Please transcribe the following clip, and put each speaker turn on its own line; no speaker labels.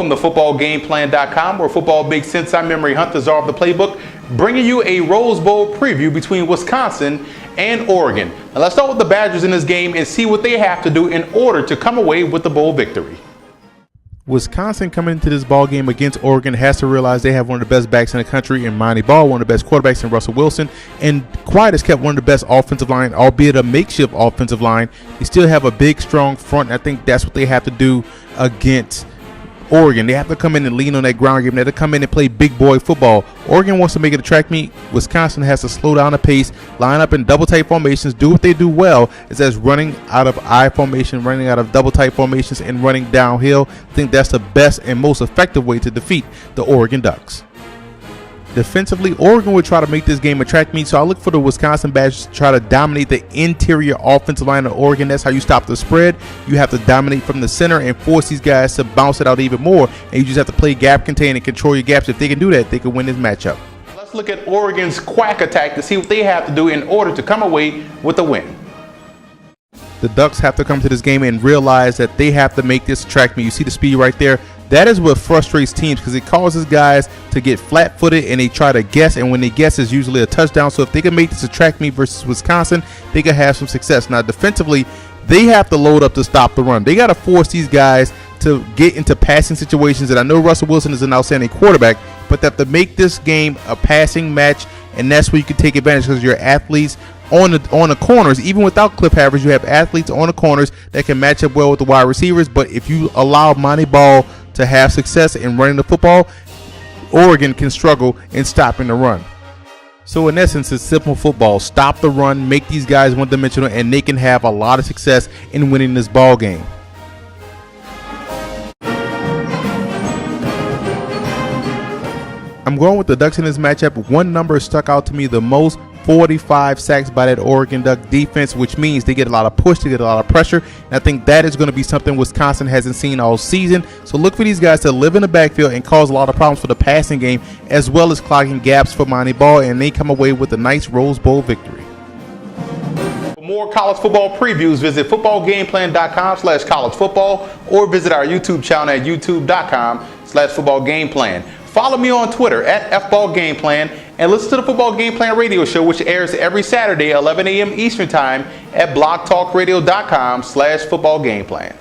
Welcome to footballgameplan.com, where football makes sense. I'm Memory Hunt, the czar of the playbook, bringing you a Rose Bowl preview between Wisconsin and Oregon. Now let's start with the Badgers in this game and see what they have to do in order to come away with the bowl victory.
Wisconsin coming into this ball game against Oregon has to realize they have one of the best backs in the country in Monty Ball, one of the best quarterbacks in Russell Wilson, and Quiet has kept one of the best offensive line, albeit a makeshift offensive line. They still have a big, strong front, and I think that's what they have to do against Oregon. They have to come in and lean on that ground game. They have to come in and play big boy football. Oregon wants to make it a track meet. Wisconsin has to slow down the pace, line up in double tight formations, do what they do well, is as running out of I formation, running out of double tight formations, and running downhill. I think that's the best and most effective way to defeat the Oregon Ducks. Defensively, Oregon would try to make this game a track meet, so I look for the Wisconsin Badgers to try to dominate the interior offensive line of Oregon. That's how you stop the spread. You have to dominate from the center and force these guys to bounce it out even more, and you just have to play gap contain and control your gaps. If they can do that, they can win this matchup.
Let's look at Oregon's quack attack to see what they have to do in order to come away with a win.
The Ducks have to come to this game and realize that they have to make this track meet. You see the speed right there? That is what frustrates teams, because it causes guys to get flat-footed and they try to guess, and when they guess, it's usually a touchdown. So if they can make this a track meet versus Wisconsin, they can have some success. Now, defensively, they have to load up to stop the run. They got to force these guys to get into passing situations, and I know Russell Wilson is an outstanding quarterback, but they have to make this game a passing match, and that's where you can take advantage, because your athletes on the corners, even without clip havers, you have athletes on the corners that can match up well with the wide receivers. But if you allow Monty Ball to have success in running the football, Oregon can struggle in stopping the run. So in essence, it's simple football. Stop the run, make these guys one-dimensional, and they can have a lot of success in winning this ball game. I'm going with the Ducks in this matchup. One number stuck out to me the most: 45 sacks by that Oregon Duck defense, which means they get a lot of push, they get a lot of pressure, and I think that is going to be something Wisconsin hasn't seen all season. So look for these guys to live in the backfield and cause a lot of problems for the passing game, as well as clogging gaps for Monty Ball, and they come away with a nice Rose Bowl victory.
For more college football previews, visit footballgameplan.com/collegefootball or visit our YouTube channel at youtube.com/footballgameplan. Follow me on Twitter at FBallGamePlan, and listen to the Football Game Plan radio show, which airs every Saturday, 11 a.m. Eastern Time at blogtalkradio.com/footballgameplan.